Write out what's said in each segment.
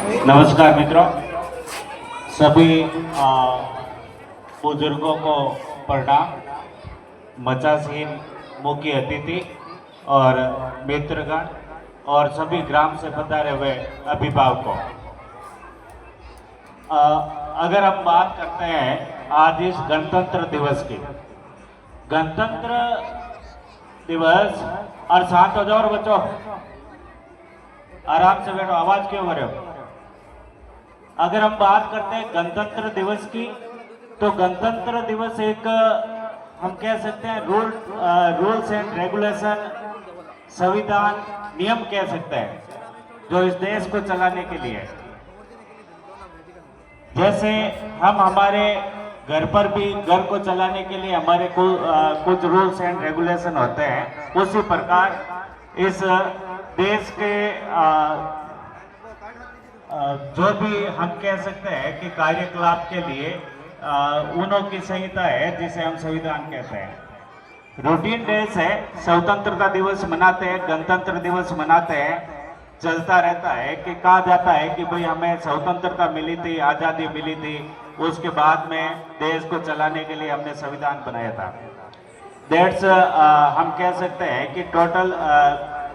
नमस्कार मित्रों, सभी बुजुर्गों को प्रणाम। मचासीन मुख्य अतिथि और मित्रगण और सभी ग्राम से पधारे हुए अभिभावकों। अगर हम बात करते हैं आज इस गणतंत्र दिवस की, गणतंत्र दिवस और शांत हो जाओ बच्चों, आराम से बैठो, आवाज क्यों कर रहे हो। अगर हम बात करते हैं गणतंत्र दिवस की, तो गणतंत्र दिवस एक हम कह सकते हैं रूल्स एंड रेगुलेशन, संविधान नियम कह सकते हैं जो इस देश को चलाने के लिए। जैसे हम हमारे घर पर भी घर को चलाने के लिए हमारे कुछ रूल्स एंड रेगुलेशन होते हैं, उसी प्रकार इस देश के जो भी हम कह सकते हैं कि कार्यकलाप के लिए उनों की संहिता है जिसे हम संविधान कहते हैं। रूटीन डेज है, स्वतंत्रता दिवस मनाते हैं, गणतंत्र दिवस मनाते हैं, चलता रहता है कि कहा जाता है कि भाई हमें स्वतंत्रता मिली थी, आज़ादी मिली थी, उसके बाद में देश को चलाने के लिए हमने संविधान बनाया था। दैट्स हम कह सकते हैं कि टोटल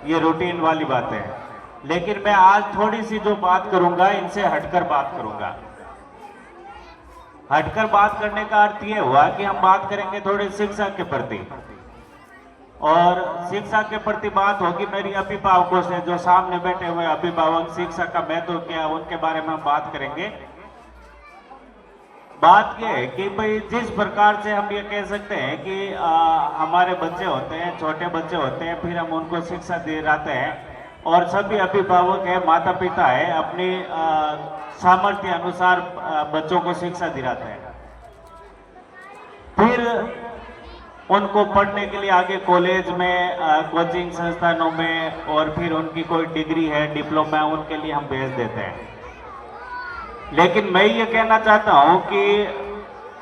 ये रूटीन वाली बात है। लेकिन मैं आज थोड़ी सी जो बात करूंगा इनसे हटकर बात करूंगा। हटकर बात करने का अर्थ ये हुआ कि हम बात करेंगे थोड़ी शिक्षा के प्रति, और शिक्षा के प्रति बात होगी मेरी अभिभावकों से, जो सामने बैठे हुए अभिभावक, शिक्षा का महत्व क्या है उनके बारे में हम बात करेंगे। बात यह है कि भाई जिस प्रकार से हम ये कह सकते हैं कि हमारे बच्चे होते हैं, छोटे बच्चे होते हैं, फिर हम उनको शिक्षा दिलाते हैं, और सभी अभिभावक है, माता पिता है, अपनी सामर्थ्य अनुसार बच्चों को शिक्षा दिलाते हैं। फिर उनको पढ़ने के लिए आगे कॉलेज में, कोचिंग संस्थानों में, और फिर उनकी कोई डिग्री है, डिप्लोमा है, उनके लिए हम भेज देते हैं। लेकिन मैं ये कहना चाहता हूं कि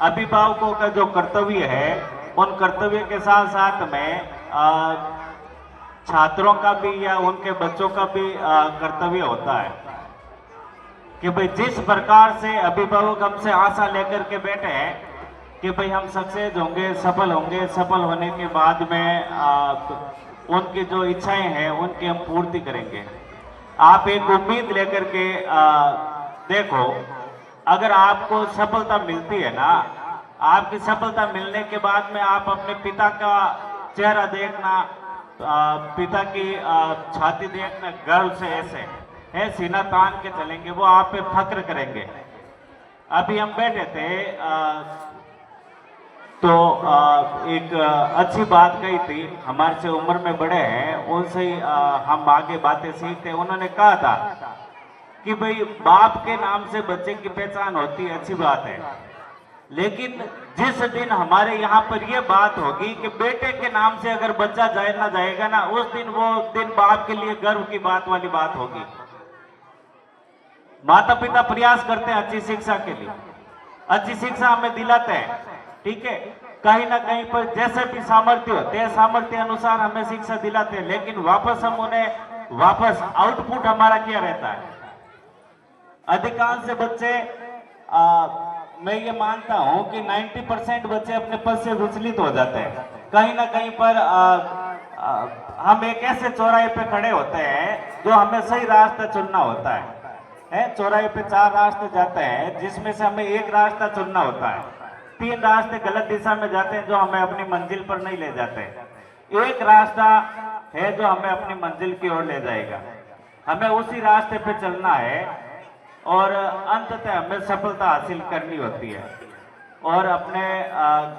अभिभावकों का जो कर्तव्य है, उन कर्तव्य के साथ साथ में छात्रों का भी या उनके बच्चों का भी कर्तव्य होता है कि भाई जिस प्रकार से अभिभावक हमसे आशा लेकर के बैठे हैं कि भाई हम सक्सेस होंगे, सफल होंगे, सफल होने के बाद में उनकी जो इच्छाएं हैं उनकी हम पूर्ति करेंगे। आप एक उम्मीद लेकर के देखो, अगर आपको सफलता मिलती है ना, आपकी सफलता मिलने के बाद में आप अपने पिता का चेहरा देखना, पिता की छाती देखना, गर्व से ऐसे है सीना तान के चलेंगे, वो आप पे फक्र करेंगे। अभी हम बैठे थे तो एक अच्छी बात कही थी, हमारे से उम्र में बड़े हैं, उनसे ही हम आगे बातें सीखते। उन्होंने कहा था कि भाई बाप के नाम से बच्चे की पहचान होती है, अच्छी बात है, लेकिन जिस दिन हमारे यहाँ पर यह बात होगी कि बेटे के नाम से अगर बच्चा जाना जाएगा ना, उस दिन वो दिन बाप के लिए गर्व की बात वाली बात होगी। माता पिता प्रयास करते हैं अच्छी शिक्षा के लिए, अच्छी शिक्षा हमें दिलाते हैं, ठीक है, कहीं ना कहीं पर जैसे भी सामर्थ्य होते हैं, सामर्थ्य अनुसार हमें शिक्षा दिलाते हैं, लेकिन वापस हम उन्हें वापस आउटपुट हमारा क्या रहता है। अधिकांश बच्चे मैं ये मानता हूं कि 90% बच्चे अपने पद से विचलित हो जाते हैं। कहीं ना कहीं पर हम एक ऐसे चौराहे पे खड़े होते हैं जो हमें सही रास्ता चुनना होता है। चौराहे पे 4 रास्ते जाते हैं जिसमें से हमें एक रास्ता चुनना होता है। 3 रास्ते गलत दिशा में जाते हैं जो हमें अपनी मंजिल पर नहीं ले जाते। एक रास्ता है जो हमें अपनी मंजिल की ओर ले जाएगा, हमें उसी रास्ते पे चलना है और अंततः हमें सफलता हासिल करनी होती है। और अपने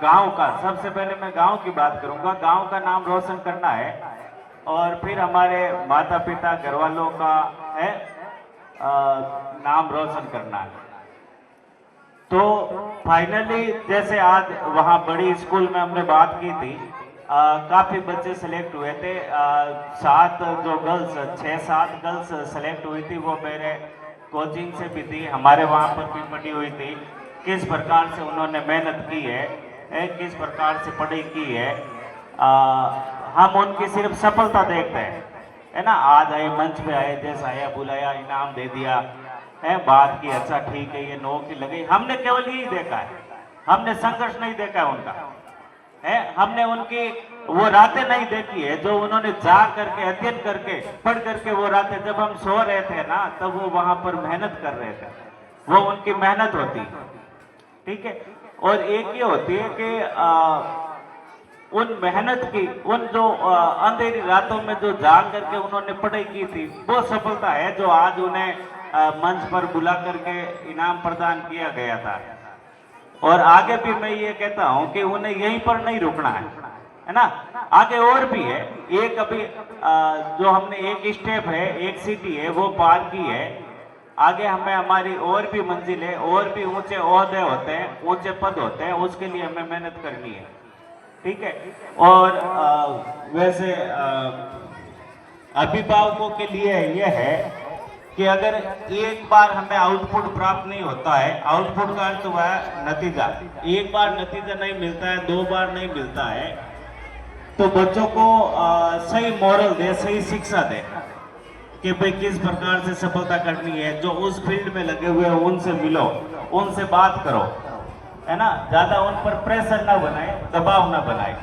गांव का, सबसे पहले मैं गांव की बात करूंगा, गांव का नाम रोशन करना है, और फिर हमारे माता पिता, घर वालों का है नाम रोशन करना है। तो फाइनली जैसे आज वहाँ बड़ी स्कूल में हमने बात की थी, काफी बच्चे सिलेक्ट हुए थे, 7 जो गर्ल्स, 6-7 गर्ल्स सिलेक्ट हुई थी, वो मेरे कोचिंग से भी थी, हमारे वहाँ पर भी पढ़ी हुई थी। किस प्रकार से उन्होंने मेहनत की है, किस प्रकार से पढ़ाई की है, हम उनकी सिर्फ सफलता देखते हैं, है ना। आज आए, मंच पे आए, जैसा आया बुलाया, इनाम दे दिया, है बात की, अच्छा ठीक है ये नौकरी लगी, हमने केवल यही देखा है, हमने संघर्ष नहीं देखा है उनका, है हमने उनकी वो रातें नहीं देखी है जो उन्होंने जा करके अध्ययन करके पढ़ करके वो रातें जब हम सो रहे थे ना तब वो वहां पर मेहनत कर रहे थे, वो उनकी मेहनत होती है, ठीक है। और एक ये होती है कि उन मेहनत की, उन जो अंधेरी रातों में जो जाग करके उन्होंने पढ़ाई की थी वो सफलता है जो आज उन्हें मंच पर बुला करके इनाम प्रदान किया गया था। और आगे भी मैं ये कहता हूं कि उन्हें यहीं पर नहीं रुकना है ना, आगे और भी है, एक अभी जो हमने एक स्टेप है, एक सीढ़ी है वो पार की है, आगे हमें हमारी और भी मंजिल है, और भी ऊंचे ओहदे होते हैं, ऊंचे पद होते हैं, उसके लिए हमें मेहनत करनी है, ठीक है। और वैसे अभिभावकों के लिए यह है कि अगर एक बार हमें आउटपुट प्राप्त नहीं होता है, आउटपुट का अर्थ हुआ है नतीजा, एक बार नतीजा नहीं मिलता है, 2 बार नहीं मिलता है, तो बच्चों को सही मॉरल दे, सही शिक्षा दे कि भाई किस प्रकार से सफलता करनी है, जो उस फील्ड में लगे हुए हैं उनसे मिलो, उनसे बात करो, है ना, ज्यादा उन पर प्रेशर ना बनाए, दबाव ना बनाए,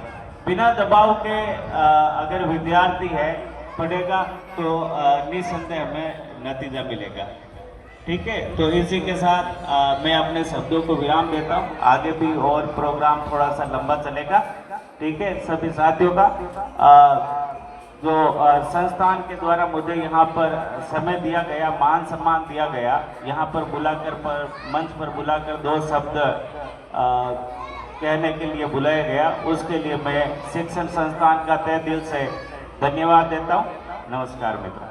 बिना दबाव के अगर विद्यार्थी है पढ़ेगा तो निसंदेह हमें नतीजा मिलेगा, ठीक है। तो इसी के साथ मैं अपने शब्दों को विराम देता हूँ, आगे भी और प्रोग्राम थोड़ा सा लंबा चलेगा, ठीक है। सभी साथियों का जो संस्थान के द्वारा मुझे यहाँ पर समय दिया गया, मान सम्मान दिया गया, यहाँ पर बुलाकर मंच पर बुलाकर 2 शब्द कहने के लिए बुलाया गया, उसके लिए मैं शिक्षण संस्थान का तहे दिल से धन्यवाद देता हूँ। नमस्कार मित्रों।